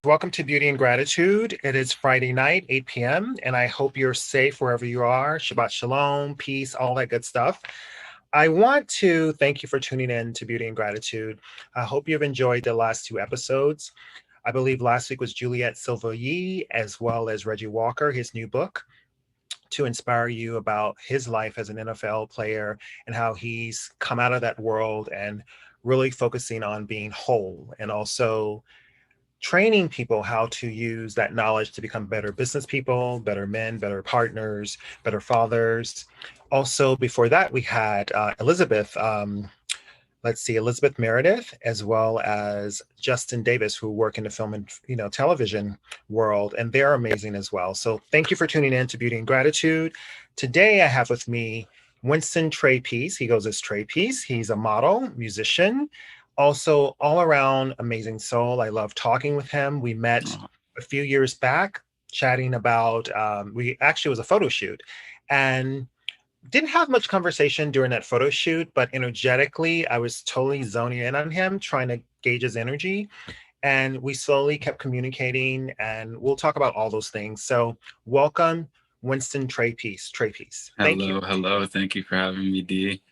Welcome to Beauty and Gratitude. It is Friday night, 8 p.m., and I hope you're safe wherever you are. Shabbat Shalom, peace, all that good stuff. I want to thank you for tuning in to Beauty and Gratitude. I hope you've enjoyed the last two episodes. I believe last week was Juliet Silva Yee, as well as Reggie Walker, his new book, to inspire you about his life as an NFL player and how he's come out of that world and really focusing on being whole and also training people how to use that knowledge to become better business people, better men, better partners, better fathers. Also, before that, we had Elizabeth. Let's see, Elizabeth Meredith, as well as Justin Davis, who work in the film and television world, and they're amazing as well. So, thank you for tuning in to Beauty and Gratitude. Today, I have with me Winston Trey Peace. He goes as Trey Peace. He's a model, musician, also all around amazing soul. I love talking with him. We met a few years back, chatting about. We actually it was a photo shoot, and didn't have much conversation during that photo shoot, but energetically, I was totally zoning in on him, trying to gauge his energy. And we slowly kept communicating, and we'll talk about all those things. So, welcome, Winston Trey Peace. Trey Peace. Thank you. Hello, hello. Thank you for having me, D.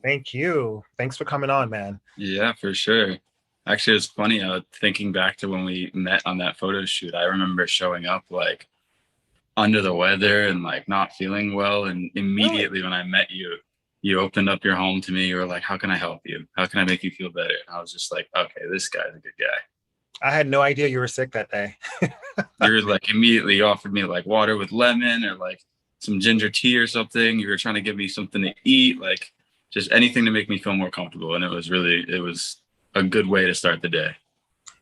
Thank you. Thanks for coming on, man. Yeah, for sure. Actually, it's funny, thinking back to when we met on that photo shoot. I remember showing up like under the weather and like not feeling well. And Really? immediately when I met you, you opened up your home to me. You were like, how can I help you? How can I make you feel better? And I was just like, okay, this guy's a good guy. I had no idea you were sick that day. You were like immediately offered me like water with lemon or like some ginger tea or something. You were trying to give me something to eat, like just anything to make me feel more comfortable. And it was a good way to start the day.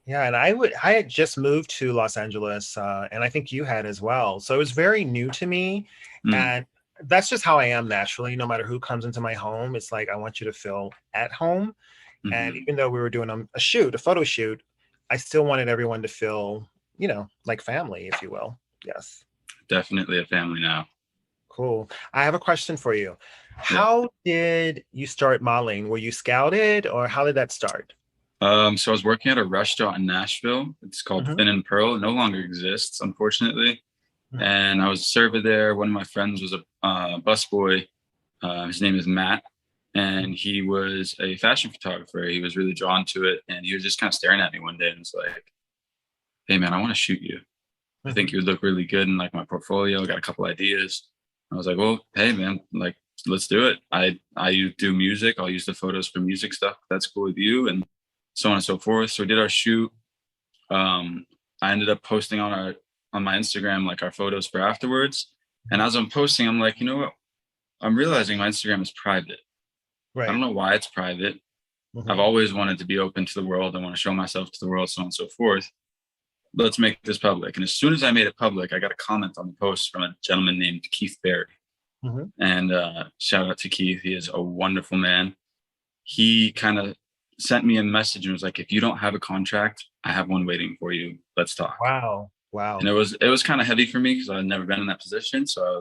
Yeah, and I had just moved to Los Angeles, and I think you had as well. So it was very new to me, Mm, and that's just how I am naturally. No matter who comes into my home, it's like I want you to feel at home. And hmm. even though we were doing a shoot, a photo shoot, I still wanted everyone to feel, like family, if you will. Yes. Definitely a family now. Cool. I have a question for you. Yeah. How did you start modeling? Were you scouted, or how did that start? So I was working at a restaurant in Nashville. It's called Hmm. Fin and Pearl. It no longer exists, unfortunately. Hmm. And I was a server there. One of my friends was a busboy. His name is Matt, and he was a fashion photographer. He was really drawn to it, and he was just kind of staring at me one day and was like, "Hey, man, I want to shoot you. I think Hmm. you would look really good in like my portfolio. I got a couple ideas." I was like, "Well, hey, man, like let's do it. I do music. I'll use the photos for music stuff. That's cool with you, and so on and so forth." So we did our shoot. Um, I ended up posting on my Instagram like our photos for afterwards. And as I'm posting, I'm like, you know what? I'm realizing my Instagram is private. I don't Right. know why it's private. I've Hmm. always wanted to be open to the world. I want to show myself to the world, so on and so forth. Let's make this public. And as soon as I made it public, I got a comment on the post from a gentleman named Keith Berry. Hmm. And shout out to Keith. He is a wonderful man. He kind of sent me a message and was like, if you don't have a contract, I have one waiting for you. Let's talk. Wow. And Wow. it was kind of heavy for me because I had never been in that position. So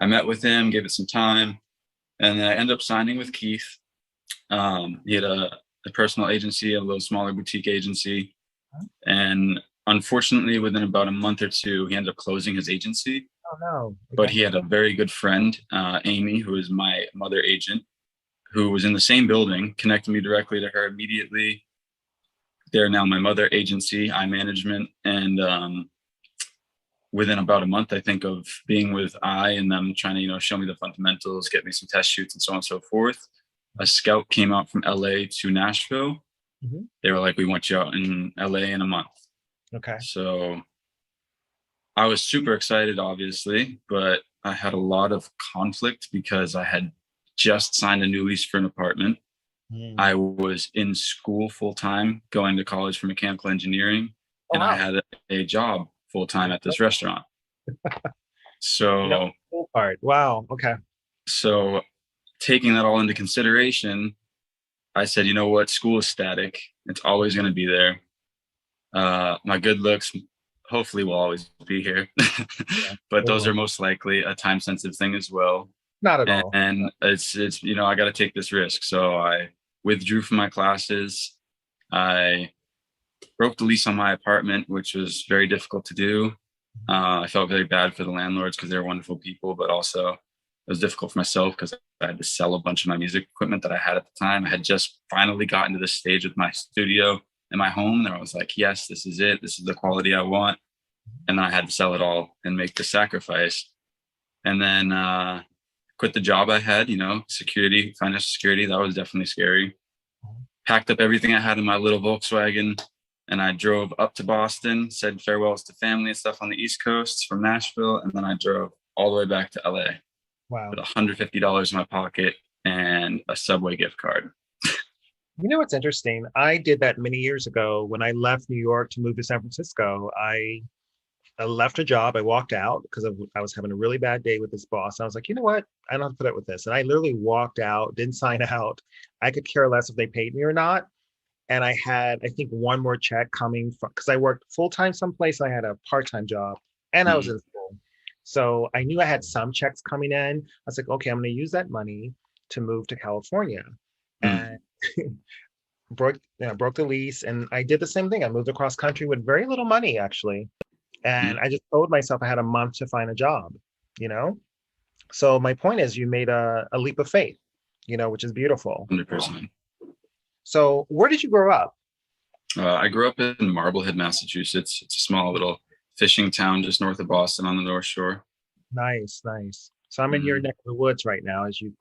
I met with him, gave it some time, and then I ended up signing with Keith. He had a personal agency, a little smaller boutique agency, and unfortunately, within about a month or two, he ended up closing his agency. Oh no. But Okay. he had a very good friend, Amy, who is my mother agent, who was in the same building, connected me directly to her immediately. They're now my mother agency, I management, and within about a month, I think, of being with I and them trying to, show me the fundamentals, get me some test shoots and so on and so forth. A scout came out from LA to Nashville. Hmm. They were like, we want you out in LA in a month. Okay. So I was super excited, obviously, but I had a lot of conflict because I had just signed a new lease for an apartment. Mm. I was in school full time, going to college for mechanical engineering, Oh and I wow. had a job full time at Yep. this restaurant. Yep. So Cool part. Wow. Okay. So taking that all into consideration, I said, you know what? School is static. It's always going to be there. My good looks, hopefully, will always be here, Yeah. but They those are will. most likely a time sensitive thing as well. Not at all. And it's I got to take this risk. So I withdrew from my classes. I broke the lease on my apartment, which was very difficult to do. I felt very bad for the landlords because they're wonderful people, but also it was difficult for myself because I had to sell a bunch of my music equipment that I had at the time. I had just finally gotten to this stage with my studio in my home, and I was like, yes, this is it. This is the quality I want. And then I had to sell it all and make the sacrifice. And then quit the job I had, security, financial security. That was definitely scary. Packed up everything I had in my little Volkswagen, and I drove up to Boston, said farewells to family and stuff on the East Coast from Nashville. And then I drove all the way back to LA. Wow. With $150 in my pocket and a Subway gift card. You know what's interesting? I did that many years ago when I left New York to move to San Francisco. I left a job. I walked out because I was having a really bad day with this boss. I was like, you know what? I don't have to put up with this. And I literally walked out, didn't sign out. I could care less if they paid me or not. And I had, I think, one more check coming from, because I worked full-time someplace. I had a part-time job and I was in school. So I knew I had some checks coming in. I was like, okay, I'm going to use that money to move to California. And broke the lease. And I did the same thing. I moved across country with very little money, actually. And I just told myself I had a month to find a job, So my point is you made a leap of faith, which is beautiful. 100%. So where did you grow up? I grew up in Marblehead, Massachusetts. It's a small little fishing town just north of Boston on the North Shore. Nice. So I'm in your neck of the woods right now, as you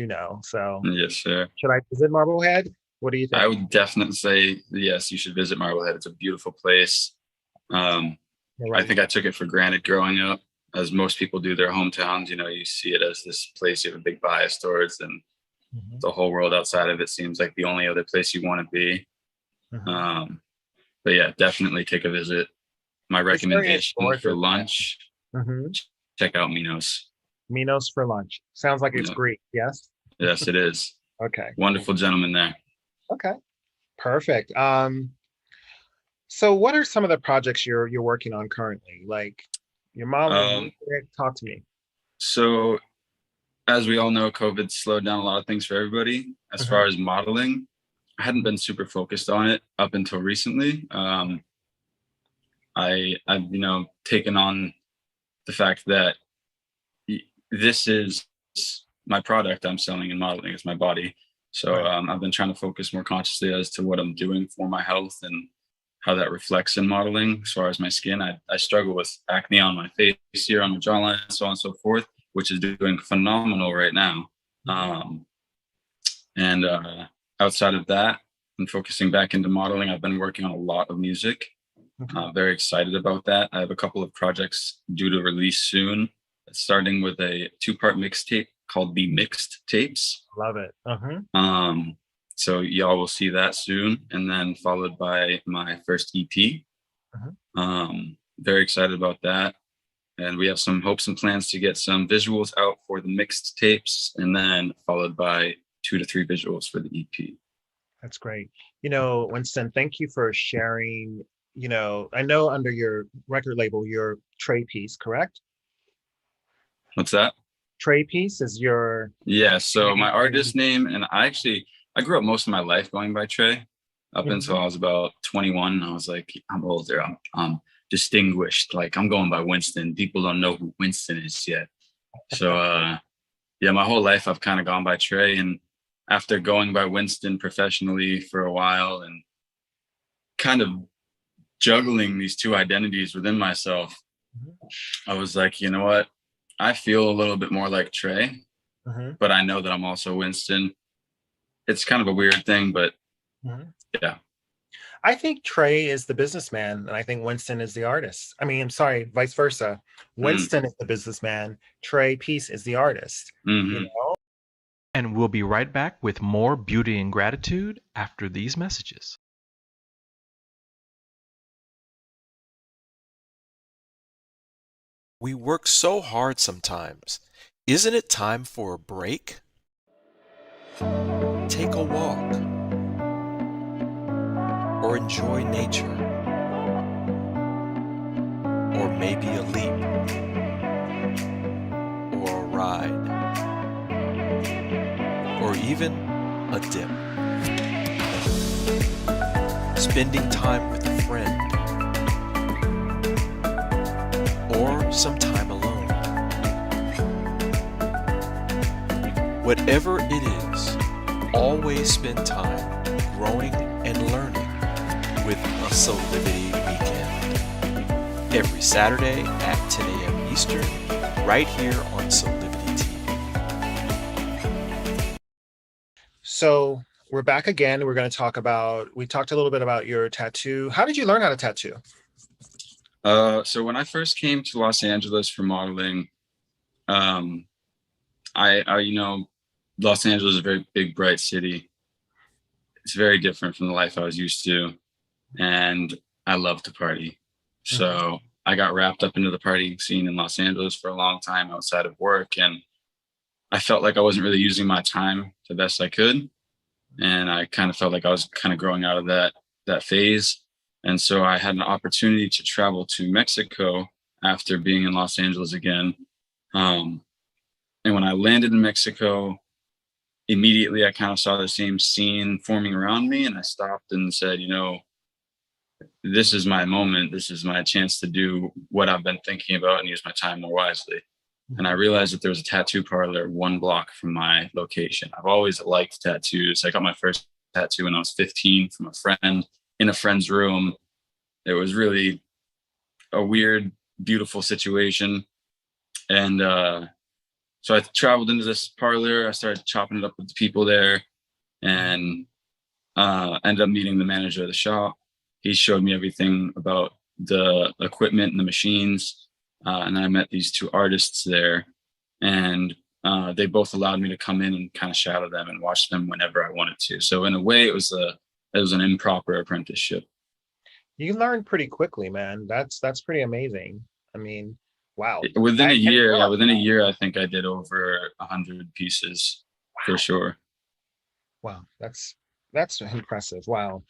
know. So yes, sir. Should I visit Marblehead? What do you think? I would definitely say yes. You should visit Marblehead. It's a beautiful place. Right. I think I took it for granted growing up, as most people do their hometowns. You see it as this place you have a big bias towards, and the whole world outside of it seems like the only other place you want to be. But yeah, definitely take a visit. My recommendation for lunch, check out Minos. Minos for lunch. Sounds like it's Greek, yes? Yes, it is. Okay. Wonderful gentleman there. Okay. Perfect. So what are some of the projects you're working on currently? Like your mom, talk to me. So as we all know, COVID slowed down a lot of things for everybody. As far as modeling, I hadn't been super focused on it up until recently. I've taken on the fact that this is my product I'm selling in modeling. It's my body. So I've been trying to focus more consciously as to what I'm doing for my health and how that reflects in modeling. As far as my skin, I struggle with acne on my face here, on my jawline, so on and so forth, which is doing phenomenal right now. And outside of that, I'm focusing back into modeling. I've been working on a lot of music. Very excited about that. I have a couple of projects due to release soon, starting with a 2-part mixtape called The Mixed Tapes. Love it. So y'all will see that soon, and then followed by my first EP. Very excited about that. And we have some hopes and plans to get some visuals out for the mixed tapes, and then followed by 2 to 3 visuals for the EP. That's great. Winston, thank you for sharing. I know under your record label, you're Trey Peace, correct? What's that? Trey Peace is your... Yeah, so my artist name, and I grew up most of my life going by Trey up until I was about 21. I was like, I'm older. I'm distinguished. Like, I'm going by Winston. People don't know who Winston is yet. So, my whole life I've kind of gone by Trey. And after going by Winston professionally for a while and kind of juggling these 2 identities within myself, I was like, you know what? I feel a little bit more like Trey, but I know that I'm also Winston. It's kind of a weird thing, but yeah. I think Trey is the businessman, and I think Winston is the artist. I mean, I'm sorry, vice versa. Winston is the businessman. Trey Peace is the artist. And we'll be right back with more Beauty and Gratitude after these messages. We work so hard sometimes. Isn't it time for a break? Take a walk. Or enjoy nature. Or maybe a leap. Or a ride. Or even a dip. Spending time with Whatever it is, always spend time growing and learning with a Solidity Weekend. Every Saturday at 10 a.m. Eastern, right here on Solidity TV. So we're back again. We're going to talk about, we talked a little bit about your tattoo. How did you learn how to tattoo? So when I first came to Los Angeles for modeling, I Los Angeles is a very big, bright city. It's very different from the life I was used to, and I love to party. So I got wrapped up into the partying scene in Los Angeles for a long time outside of work, and I felt like I wasn't really using my time the best I could, and I kind of felt like I was kind of growing out of that phase. And so I had an opportunity to travel to Mexico after being in Los Angeles again. And when I landed in Mexico, immediately I kind of saw the same scene forming around me, and I stopped and said, this is my moment. This is my chance to do what I've been thinking about and use my time more wisely. And I realized that there was a tattoo parlor 1 block from my location. I've always liked tattoos. I got my first tattoo when I was 15 from a friend in a friend's room. It was really a weird, beautiful situation. And so I traveled into this parlor. I started chopping it up with the people there, and ended up meeting the manager of the shop. He showed me everything about the equipment and the machines. And I met these 2 artists there, and they both allowed me to come in and kind of shadow them and watch them whenever I wanted to. So in a way, it was an improper apprenticeship. You learned pretty quickly, man. That's pretty amazing. I mean, wow. Within a year, I think I did over 100 pieces for sure. Wow, that's impressive. Wow.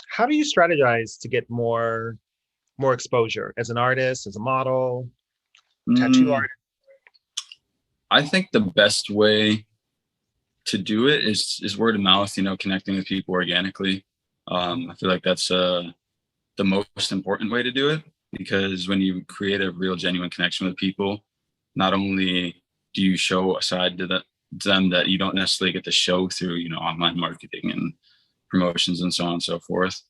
How do you strategize to get more exposure as an artist, as a model, tattoo artist? I think the best way to do it is word of mouth, connecting with people organically. I feel like that's the most important way to do it, because when you create a real genuine connection with people, not only do you show a side to them that you don't necessarily get to show through, online marketing and promotions and so on and so forth.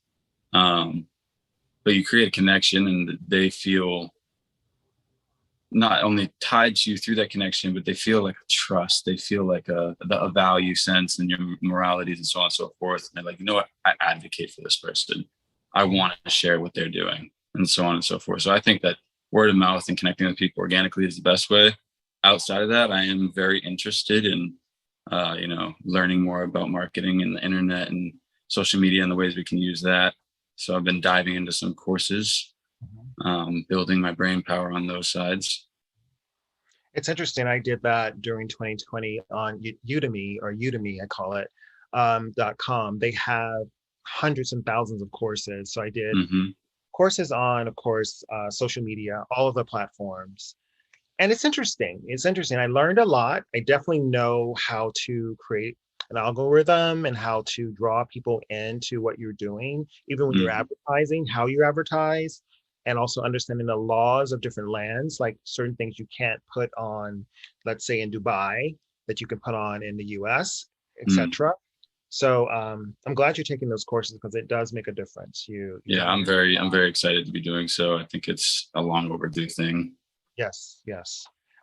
But you create a connection, and they feel not only tied to you through that connection, but they feel like a trust. They feel like a value sense in your moralities and so on and so forth. And they're like, what? I advocate for this person. I want to share what they're doing, and so on and so forth. So I think that word of mouth and connecting with people organically is the best way. Outside of that, I am very interested in, learning more about marketing and the internet and social media and the ways we can use that. So I've been diving into some courses, building my brain power on those sides. It's interesting. I did that during 2020 on Udemy, I call it, .com. They have hundreds and thousands of courses. So I did courses on, of course, social media, all of the platforms. And it's interesting. I learned a lot. I definitely know how to create an algorithm and how to draw people into what you're doing, even when you're advertising, how you advertise, and also understanding the laws of different lands, like certain things you can't put on, let's say in Dubai, that you can put on in the US, etc. So I'm glad you're taking those courses, because it does make a difference. I'm very excited to be doing so. I think it's a long overdue thing. Yes.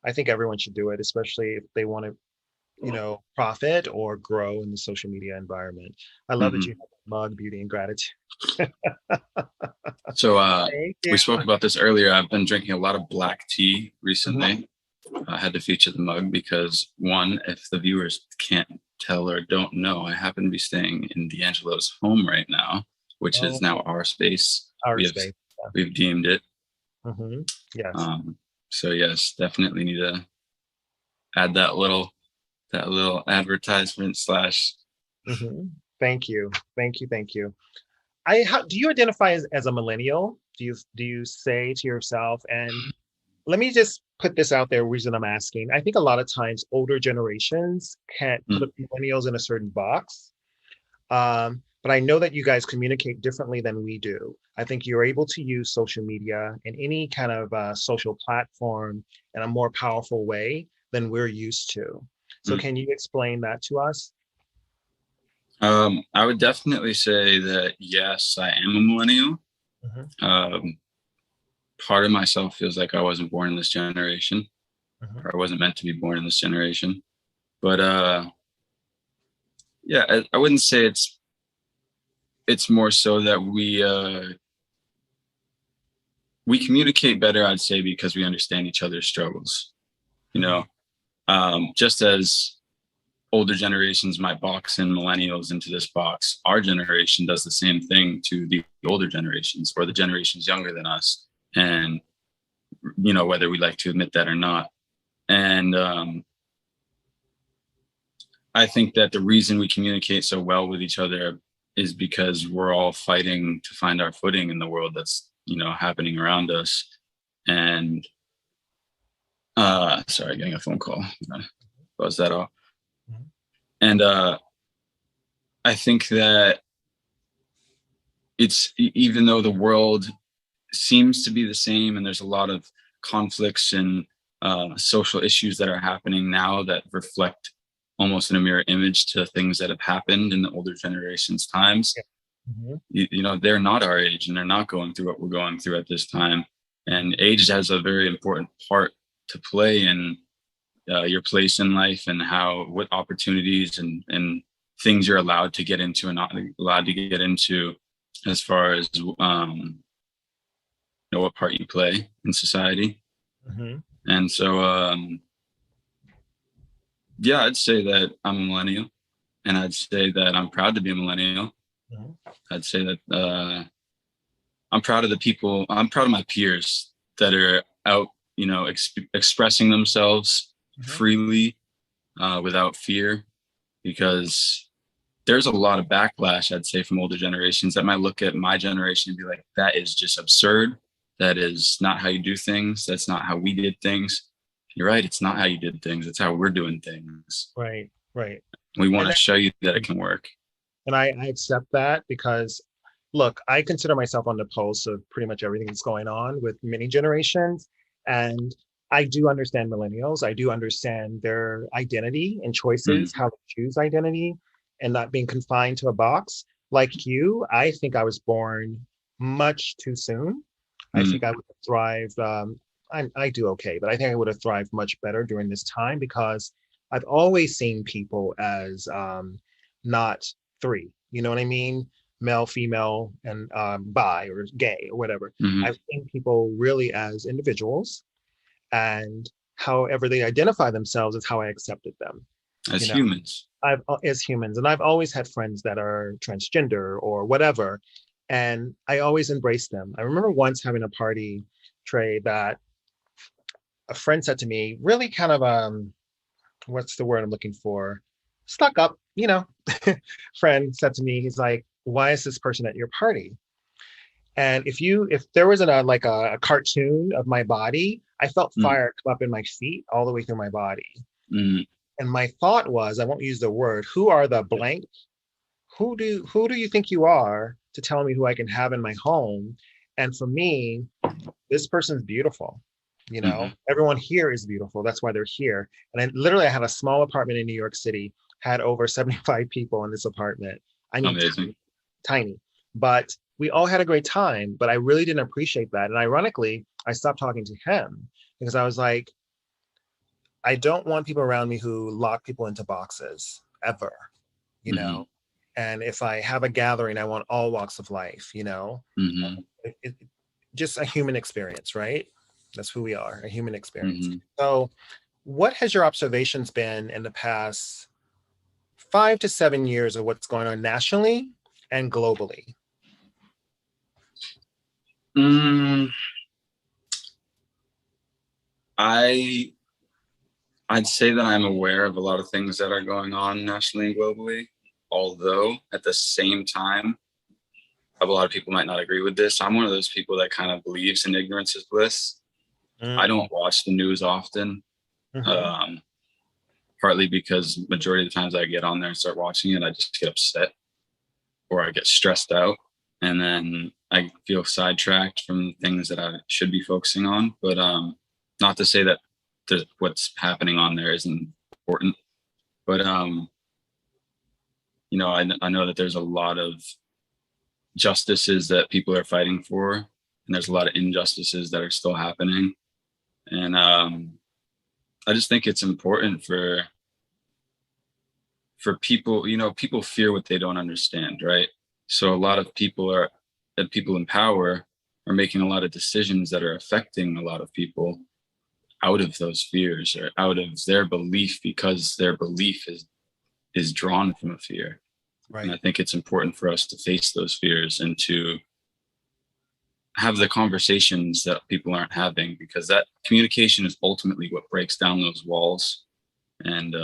I think everyone should do it, especially if they want to, profit or grow in the social media environment. I love that you have a mug, Beauty and Gratitude. So we spoke about this earlier. I've been drinking a lot of black tea recently. I had to feature the mug because, one, if the viewers can't tell or don't know, I happen to be staying in D'Angelo's home right now, which is now our space. We've deemed it. Yes. So yes, definitely need to add that little advertisement slash. Thank you. Do you identify as a millennial? Do you say to yourself, and let me just put this out there, reason I'm asking. I think a lot of times older generations can't put millennials in a certain box. But I know that you guys communicate differently than we do. I think you're able to use social media and any kind of social platform in a more powerful way than we're used to. So can you explain that to us? I would definitely say that, yes, I am a millennial. Part of myself feels like I wasn't born in this generation, or I wasn't meant to be born in this generation. But yeah, I wouldn't say it's more so that we communicate better, I'd say, because we understand each other's struggles. You know, just as older generations might box in millennials into this box, our generation does the same thing to the older generations or the generations younger than us. And, you know, whether we like to admit that or not. And I think that the reason we communicate so well with each other is because we're all fighting to find our footing in the world that's, you know, happening around us. And sorry, getting a phone call. Buzz that off. And I think that it's, even though the world seems to be the same and there's a lot of conflicts and social issues that are happening now that reflect almost in a mirror image to things that have happened in the older generations' times. You know, they're not our age and they're not going through what we're going through at this time. And age has a very important part to play in your place in life and what opportunities and things you're allowed to get into and not allowed to get into, as far as you know, what part you play in society. And so yeah, I'd say that I'm a millennial, and I'd say that I'm proud to be a millennial. I'd say that I'm proud of the people, I'm proud of my peers that are out, you know, expressing themselves freely without fear, because there's a lot of backlash, I'd say, from older generations that might look at my generation and be like, that is just absurd. That is not how you do things. That's not how we did things. You're right. It's not how you did things. It's how we're doing things. Right. We want to show you that it can work. And I accept that because, look, I consider myself on the pulse of pretty much everything that's going on with many generations. And I do understand millennials. I do understand their identity and choices, how to choose identity and not being confined to a box. Like you, I think I was born much too soon. I think I would have thrived. I do okay, but I think I would have thrived much better during this time because I've always seen people as not three. You know what I mean? Male, female, and bi or gay or whatever. I've seen people really as individuals, and however they identify themselves is how I accepted them. As humans. As humans. And I've always had friends that are transgender or whatever, and I always embrace them. I remember once having a party, Trey, that a friend said to me, really kind of, what's the word I'm looking for? Stuck up, you know, friend said to me, he's like, why is this person at your party? And if there wasn't a cartoon of my body, I felt fire come up in my feet all the way through my body. And my thought was, I won't use the word, who are the blank? Who do you think you are to tell me who I can have in my home? And for me, this person's beautiful. You know, everyone here is beautiful. That's why they're here. And I had a small apartment in New York City, had over 75 people in this apartment. I mean, amazing. Tiny. But we all had a great time, but I really didn't appreciate that. And ironically, I stopped talking to him because I was like, I don't want people around me who lock people into boxes ever, you know? And if I have a gathering, I want all walks of life, you know? Just a human experience, right? That's who we are, a human experience. So what has your observations been in the past 5 to 7 years of what's going on nationally and globally? I'd say that I'm aware of a lot of things that are going on nationally and globally, although at the same time, a lot of people might not agree with this. I'm one of those people that kind of believes in ignorance is bliss. I don't watch the news often, partly because majority of the times I get on there and start watching it, I just get upset or I get stressed out, and then I feel sidetracked from things that I should be focusing on. But not to say that what's happening on there isn't important. But you know, I know that there's a lot of justices that people are fighting for, and there's a lot of injustices that are still happening. And I just think it's important for people, you know, people fear what they don't understand, right? So a lot of people in power are making a lot of decisions that are affecting a lot of people out of those fears or out of their belief, because their belief is drawn from a fear. Right. And I think it's important for us to face those fears and to have the conversations that people aren't having, because that communication is ultimately what breaks down those walls. And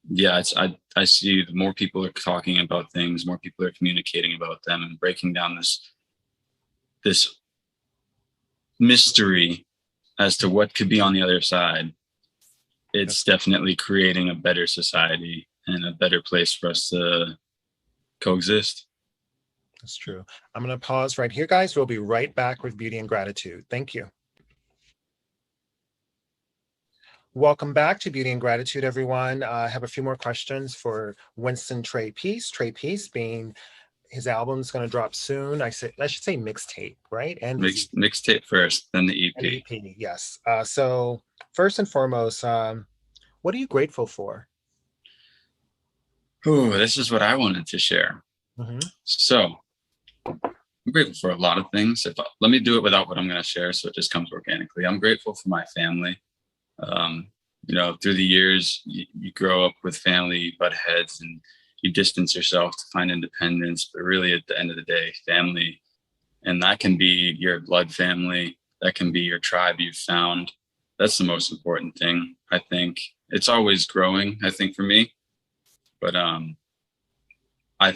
yeah, I see the more people are talking about things, more people are communicating about them and breaking down this mystery as to what could be on the other side. It's definitely creating a better society and a better place for us to coexist. That's true. I'm going to pause right here, guys. We'll be right back with Beauty and Gratitude. Thank you. Welcome back to Beauty and Gratitude, everyone. I have a few more questions for Winston Trey Peace. Trey Peace being his album's going to drop soon. I should say mixtape, right? And mixtape first, then the EP. And EP, yes. So first and foremost, what are you grateful for? Oh, this is what I wanted to share. Mm-hmm. So I'm grateful for a lot of things. Let me do it without what I'm going to share, so it just comes organically. I'm grateful for my family. You know, through the years, you grow up with family, you butt heads, and you distance yourself to find independence. But really, at the end of the day, family, and that can be your blood family, that can be your tribe you've found. That's the most important thing. I think it's always growing, I think, for me. But I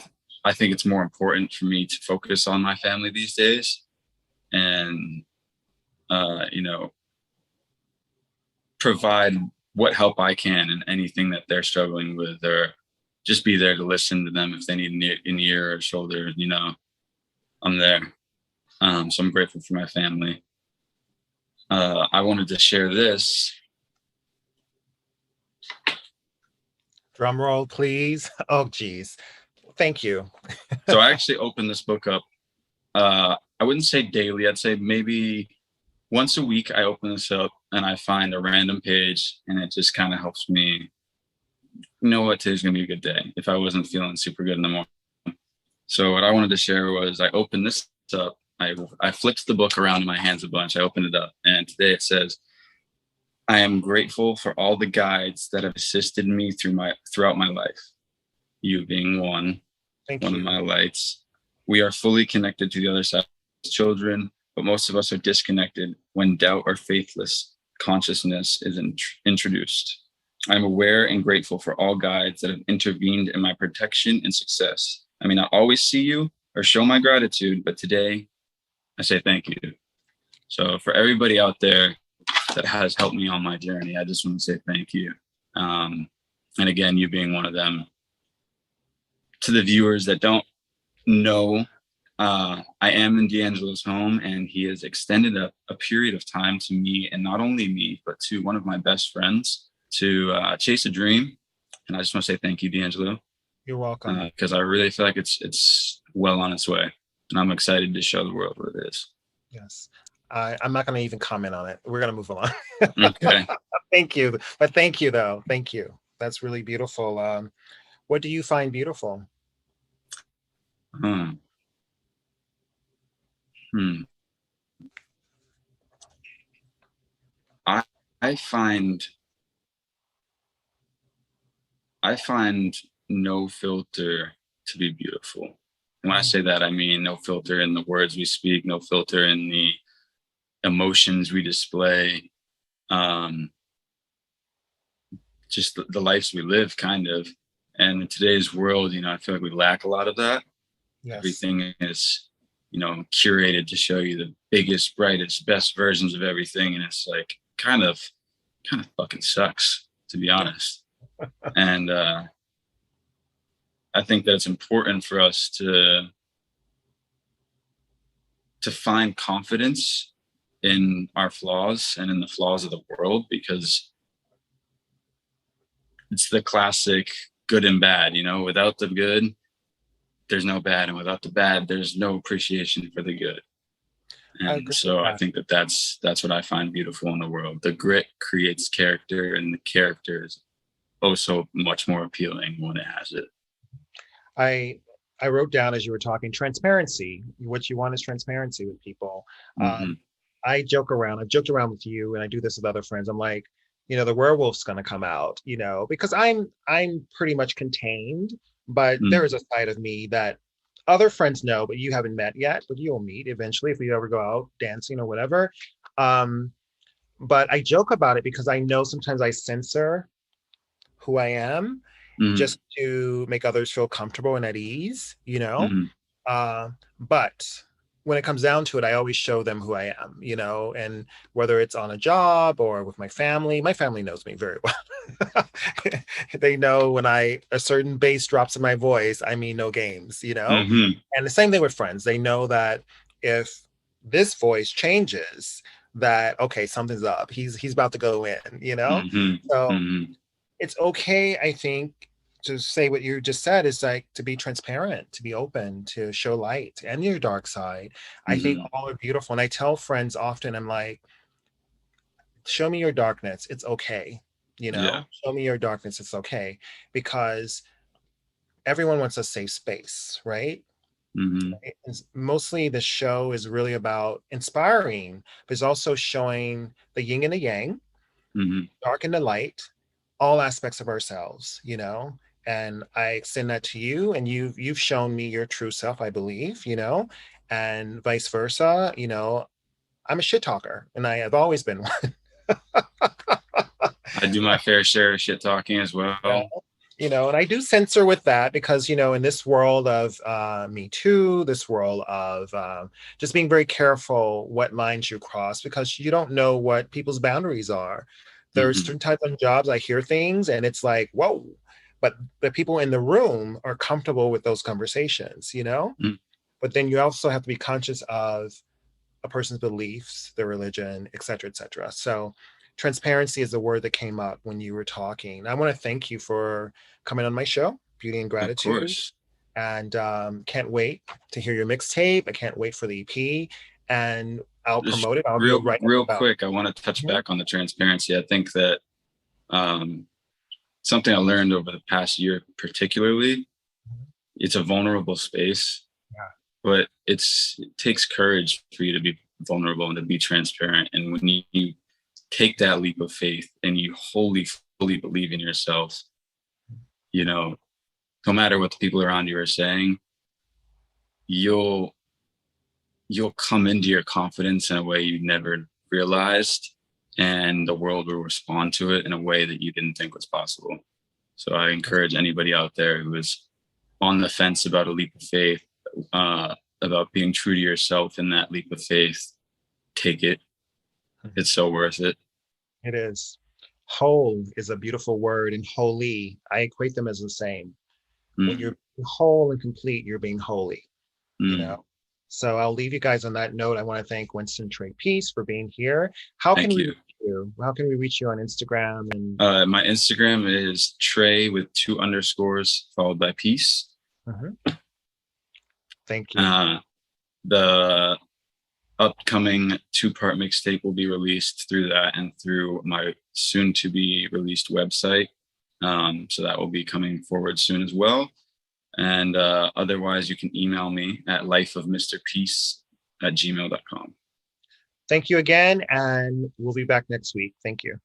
think it's more important for me to focus on my family these days, and you know, provide what help I can in anything that they're struggling with, or just be there to listen to them if they need an ear or a shoulder. You know, I'm there. So I'm grateful for my family. I wanted to share this. Drum roll, please. Oh, geez. Thank you. So I actually opened this book up. I wouldn't say daily. I'd say maybe once a week I open this up and I find a random page, and it just kind of helps me know what today's going to be a good day if I wasn't feeling super good in the morning. So what I wanted to share was I opened this up. I flipped the book around in my hands a bunch. I opened it up, and today it says, "I am grateful for all the guides that have assisted me throughout my life. You being one of my lights. We are fully connected to the other side as children, but most of us are disconnected when doubt or faithless consciousness is introduced. I'm aware and grateful for all guides that have intervened in my protection and success. I may not always see you or show my gratitude, but today I say thank you." So for everybody out there that has helped me on my journey, I just want to say thank you. And again, you being one of them. To the viewers that don't know, I am in D'Angelo's home, and he has extended a period of time to me, and not only me, but to one of my best friends, to chase a dream. And I just want to say thank you, D'Angelo. You're welcome. Because I really feel like it's well on its way, and I'm excited to show the world what it is. Yes. I'm not going to even comment on it. We're going to move along. Okay. Thank you. But thank you, though. Thank you. That's really beautiful. What do you find beautiful? I find no filter to be beautiful. And when I say that, I mean no filter in the words we speak, no filter in the emotions we display, just the lives we live, kind of. And in today's world, you know, I feel like we lack a lot of that. Yes. Everything is, you know, curated to show you the biggest, brightest, best versions of everything. And it's like kind of fucking sucks, to be honest. And I think that it's important for us to find confidence in our flaws and in the flaws of the world, because it's the classic good and bad, you know, without the good, there's no bad. And without the bad, there's no appreciation for the good. I And agree with so I that. think that that's what I find beautiful in the world. The grit creates character, and the character is oh so much more appealing when it has it. I I wrote down as you were talking transparency. What you want is transparency with people. Hmm. I joke around. I've joked around with you, and I do this with other friends. I'm like, the werewolf's gonna come out, because I'm pretty much contained, but there is a side of me that other friends know, but you haven't met yet, but you'll meet eventually if we ever go out dancing or whatever. Um, but I joke about it because I know sometimes I censor who I am Hmm. just to make others feel comfortable and at ease, Hmm. But when it comes down to it, I always show them who I am, and whether it's on a job or with my family knows me very well. They know when a certain bass drops in my voice, I mean no games, Hmm. and the same thing with friends. They know that if this voice changes, that okay, something's up. He's about to go in, Hmm. So Hmm. it's okay, I think, to say what you just said is like to be transparent, to be open, to show light and your dark side. I think Hmm. all are beautiful. And I tell friends often, I'm like, show me your darkness. It's okay. Yeah. Show me your darkness. It's okay. Because everyone wants a safe space, right? Hmm. Mostly the show is really about inspiring, but it's also showing the yin and the yang, Hmm. dark and the light, all aspects of ourselves, and I extend that to you, and you've shown me your true self, I believe, and vice versa. I'm a shit talker, and I have always been one. I do my fair share of shit talking as Yeah. well. And I do censor with that because, in this world of Me Too, this world of just being very careful what lines you cross because you don't know what people's boundaries are. There's Hmm. certain types of jobs I hear things and it's like, whoa, but the people in the room are comfortable with those conversations, But then you also have to be conscious of a person's beliefs, their religion, et cetera, et cetera. So transparency is the word that came up when you were talking. I want to thank you for coming on my show, Beauty and Of Gratitude. course. And can't wait to hear your mixtape. I can't wait for the EP. And I'll Just promote it. I'll do it right real about. quick, I want to touch Mhm. back on the transparency. I think that um, something I learned over the past year, particularly, it's a vulnerable space, Yeah. but it takes courage for you to be vulnerable and to be transparent. And when you take that leap of faith and you fully believe in yourself, you know, no matter what the people around you are saying, you'll come into your confidence in a way you never realized, and the world will respond to it in a way that you didn't think was possible. So I encourage anybody out there who is on the fence about a leap of faith, about being true to yourself in that leap of faith, take it. It's so worth it. It is. Whole is a beautiful word, and holy, I equate them as the same. When Mm, you're whole and complete, you're being holy. you mm. know. So I'll leave you guys on that note. I want to thank Winston Trey Peace for being here. How can Thank we you. reach you? How can we reach you on Instagram? And My Instagram is Trey with 2 underscores followed by Peace. Mhm. Thank you. Uh, the upcoming 2-part mixtape will be released through that and through my soon to be released website. So that will be coming forward soon as well. And otherwise, you can email me at lifeofmrpeace@gmail.com. Thank you again, and we'll be back next week. Thank you.